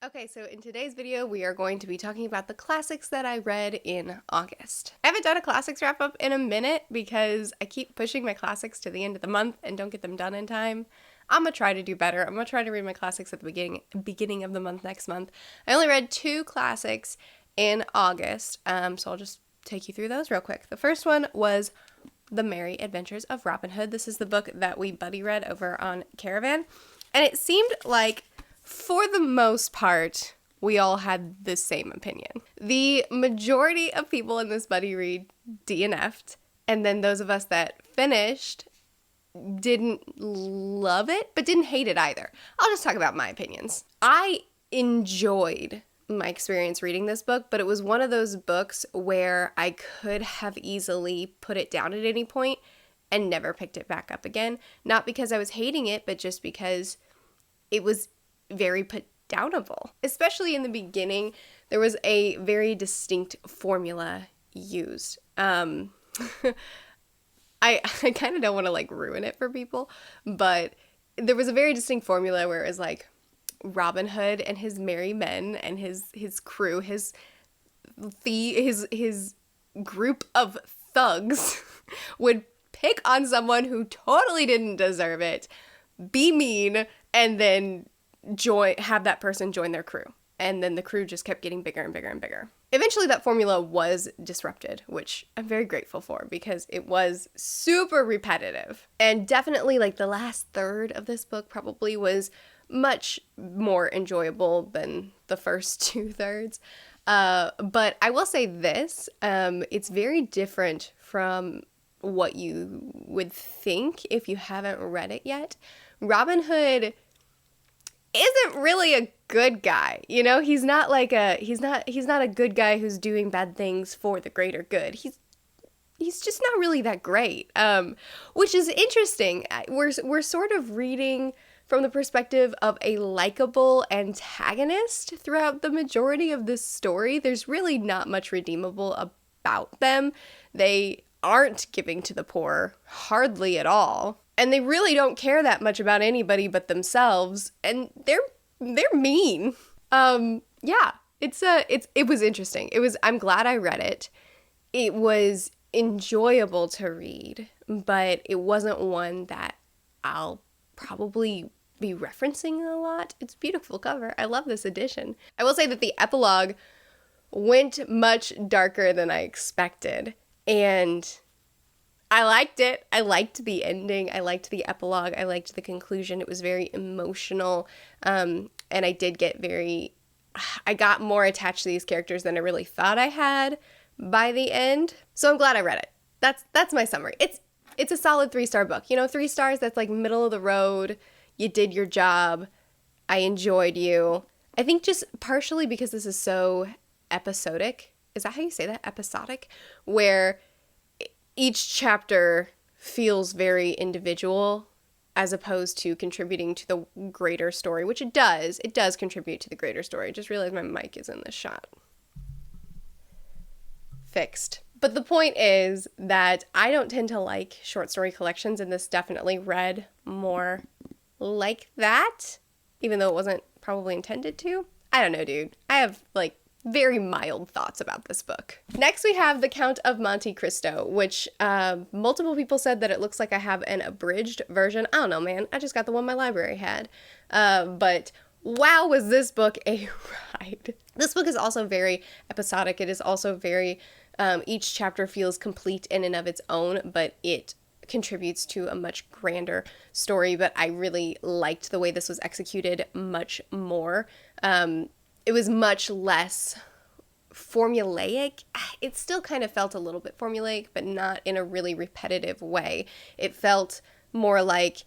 Okay, so in today's video, we are going to be talking about the classics that I read in August. I haven't done a classics wrap up in a minute because I keep pushing my classics to the end of the month and don't get them done in time. I'm gonna try to do better. I'm gonna try to read my classics at the beginning of the month next month. I only read 2 classics in August, so I'll just take you through those real quick. The first one was The Merry Adventures of Robin Hood. This is the book that we buddy read over on Caravan, and it seemed like, for the most part, we all had the same opinion. The majority of people in this buddy read DNF'd, and then those of us that finished didn't love it, but didn't hate it either. I'll just talk about my opinions. I enjoyed my experience reading this book, but it was one of those books where I could have easily put it down at any point and never picked it back up again. Not because I was hating it, but just because it was very put downable. Especially in the beginning, there was a very distinct formula used. I kind of don't want to ruin it for people, but there was a very distinct formula where it was like Robin Hood and his merry men and his crew, his group of thugs would pick on someone who totally didn't deserve it, be mean, and then have that person join their crew. And then the crew just kept getting bigger and bigger and bigger. Eventually that formula was disrupted, which I'm very grateful for because it was super repetitive. And definitely the last third of this book probably was much more enjoyable than the first 2/3. But I will say this, it's very different from what you would think if you haven't read it yet. Robin Hood isn't really a good guy, he's not he's not a good guy who's doing bad things for the greater good. He's just not really that great, which is interesting. We're sort of reading from the perspective of a likable antagonist throughout the majority of this story. There's really not much redeemable about them. They aren't giving to the poor, hardly at all. And they really don't care that much about anybody but themselves, and they're mean. Yeah, it was interesting. I'm glad I read it. It was enjoyable to read, but it wasn't one that I'll probably be referencing a lot. It's a beautiful cover. I love this edition. I will say that the epilogue went much darker than I expected, and I liked it. I liked the ending. I liked the epilogue. I liked the conclusion. It was very emotional. And I got more attached to these characters than I really thought I had by the end. So I'm glad I read it. That's my summary. It's a solid 3-star book. 3 stars, that's middle of the road. You did your job. I enjoyed you. I think just partially because this is so episodic. Is that how you say that? Episodic? Where each chapter feels very individual as opposed to contributing to the greater story, which it does. It does contribute to the greater story. I just realized my mic is in this shot. Fixed. But the point is that I don't tend to like short story collections, and this definitely read more like that, even though it wasn't probably intended to. I don't know, dude. I have very mild thoughts about this book. Next, we have The Count of Monte Cristo, which multiple people said that it looks like I have an abridged version. I don't know, man. I just got the one my library had. But wow, was this book a ride. This book is also very episodic. It is also very, each chapter feels complete in and of its own, but it contributes to a much grander story. But I really liked the way this was executed much more. It was much less formulaic. It still kind of felt a little bit formulaic, but not in a really repetitive way. It felt more like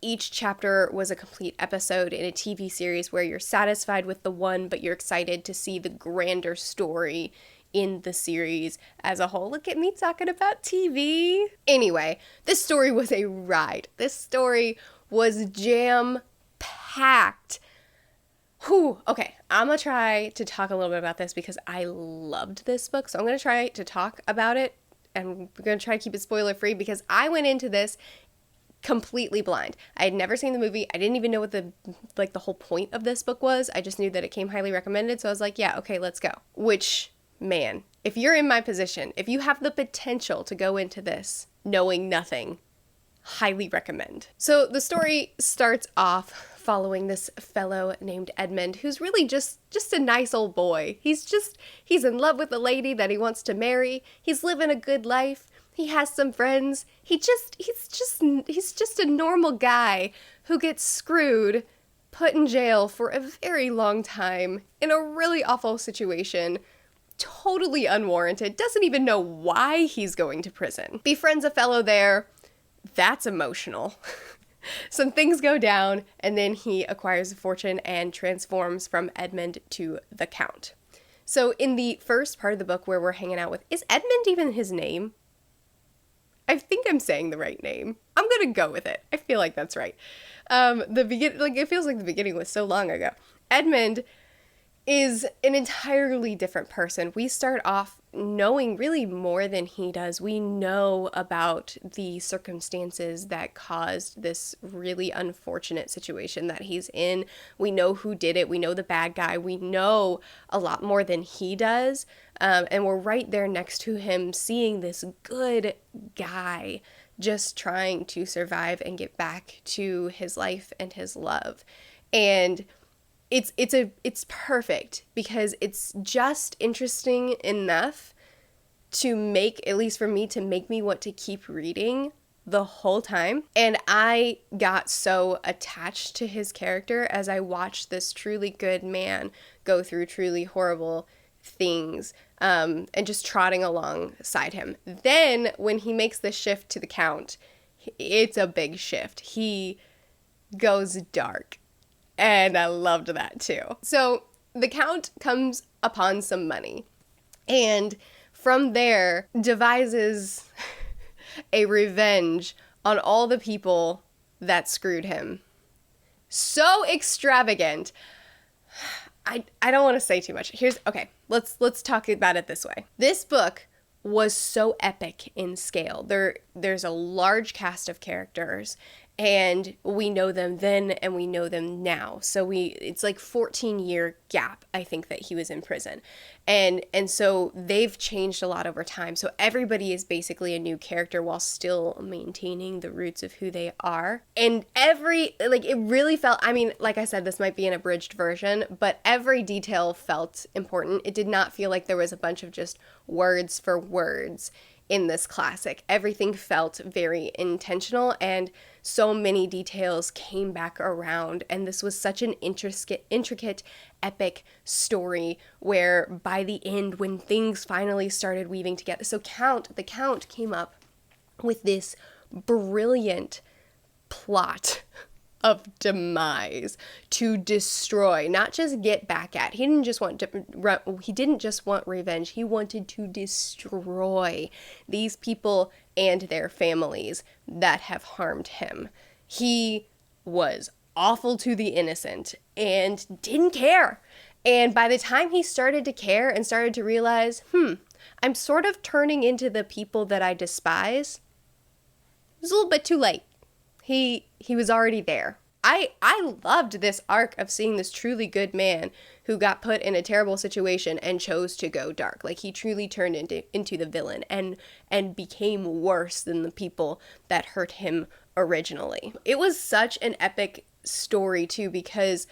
each chapter was a complete episode in a TV series where you're satisfied with the one, but you're excited to see the grander story in the series as a whole. Look at me talking about TV. Anyway, this story was a ride. This story was jam-packed. Okay, I'm going to try to talk a little bit about this because I loved this book. So I'm going to try to talk about it, and we're going to try to keep it spoiler-free because I went into this completely blind. I had never seen the movie. I didn't even know what the whole point of this book was. I just knew that it came highly recommended. So I was like, yeah, okay, let's go. Which, man, if you're in my position, if you have the potential to go into this knowing nothing, highly recommend. So the story starts off following this fellow named Edmund, who's really just a nice old boy. He's in love with a lady that he wants to marry. He's living a good life. He has some friends. He's just a normal guy who gets screwed, put in jail for a very long time in a really awful situation, totally unwarranted, doesn't even know why he's going to prison. Befriends a fellow there. That's emotional. Some things go down, and then he acquires a fortune and transforms from Edmund to the Count. So in the first part of the book where we're hanging out with, is Edmund even his name? I think I'm saying the right name. I'm gonna go with it. I feel like that's right. It feels like the beginning was so long ago. Edmund is an entirely different person. We start off knowing really more than he does. We know about the circumstances that caused this really unfortunate situation that he's in. We know who did it. We know the bad guy. We know a lot more than he does. And we're right there next to him, seeing this good guy just trying to survive and get back to his life and his love. And it's perfect because it's just interesting enough to make, at least for me, to make me want to keep reading the whole time. And I got so attached to his character as I watched this truly good man go through truly horrible things, and just trotting alongside him. Then when he makes the shift to the Count, it's a big shift. He goes dark. And I loved that too. So the Count comes upon some money and from there devises a revenge on all the people that screwed him. So extravagant. I don't want to say too much. Let's talk about it this way. This book was so epic in scale. There's a large cast of characters, and we know them then and we know them now. So it's like 14-year gap, I think, that he was in prison. And so they've changed a lot over time. So everybody is basically a new character while still maintaining the roots of who they are. And it really felt, I mean, like I said, this might be an abridged version, but every detail felt important. It did not feel like there was a bunch of just words for words in this classic. Everything felt very intentional, and so many details came back around, and this was such an intricate, epic story where by the end, when things finally started weaving together, so the Count came up with this brilliant plot of demise to destroy, not just get back at. He didn't just want revenge. He wanted to destroy these people and their families that have harmed him. He was awful to the innocent and didn't care. And by the time he started to care and started to realize, I'm sort of turning into the people that I despise, it was a little bit too late. He was already there. I loved this arc of seeing this truly good man who got put in a terrible situation and chose to go dark. Like, he truly turned into the villain and became worse than the people that hurt him originally. It was such an epic story too, because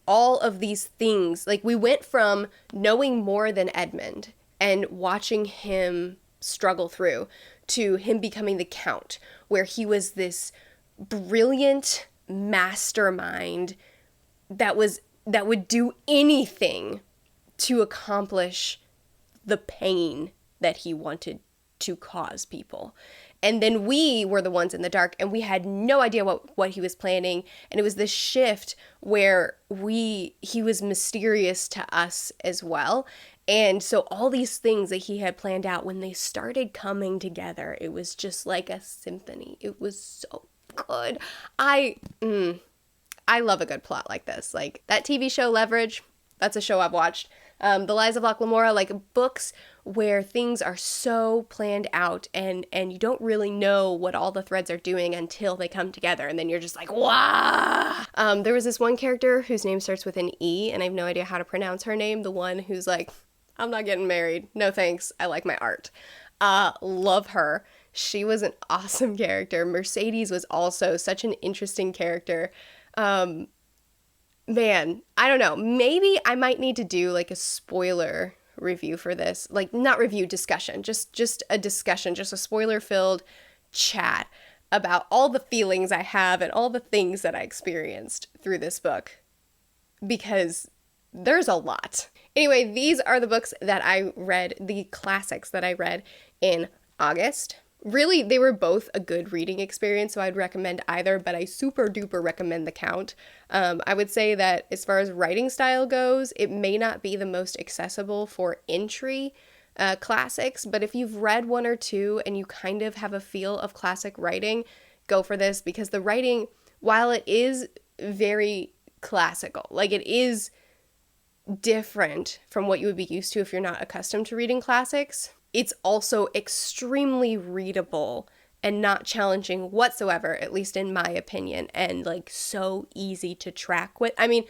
all of these things, like, we went from knowing more than Edmund and watching him struggle through to him becoming the Count, where he was this brilliant mastermind that would do anything to accomplish the pain that he wanted to cause people. And then we were the ones in the dark, and we had no idea what he was planning. And it was this shift where he was mysterious to us as well. And so all these things that he had planned out, when they started coming together, it was just like a symphony. It was so good. I love a good plot like this. Like that TV show Leverage, that's a show I've watched. The Lies of Locke Lamora, like books where things are so planned out and you don't really know what all the threads are doing until they come together, and then you're just like, wow. There was this one character whose name starts with an E, and I have no idea how to pronounce her name, the one who's like, I'm not getting married, no thanks, I like my art. Love her. She was an awesome character. Mercedes was also such an interesting character. Man, I don't know. Maybe I might need to do like a spoiler review for this. Like, not review, discussion. Just a discussion, just a spoiler-filled chat about all the feelings I have and all the things that I experienced through this book. Because there's a lot. Anyway, these are the books that I read, the classics that I read in August. Really, they were both a good reading experience, so I'd recommend either, but I super duper recommend The Count. I would say that as far as writing style goes, it may not be the most accessible for entry classics, but if you've read one or two and you kind of have a feel of classic writing, go for this, because the writing, while it is very classical, like it is different from what you would be used to if you're not accustomed to reading classics, it's also extremely readable and not challenging whatsoever, at least in my opinion, and like so easy to track with. I mean,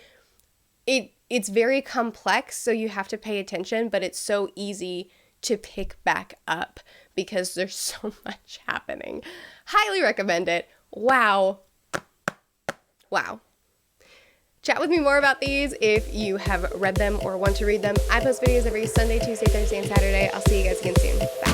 it's very complex, so you have to pay attention, but it's so easy to pick back up because there's so much happening. Highly recommend it. Wow. Chat with me more about these if you have read them or want to read them. I post videos every Sunday, Tuesday, Thursday, and Saturday. I'll see you guys again soon. Bye.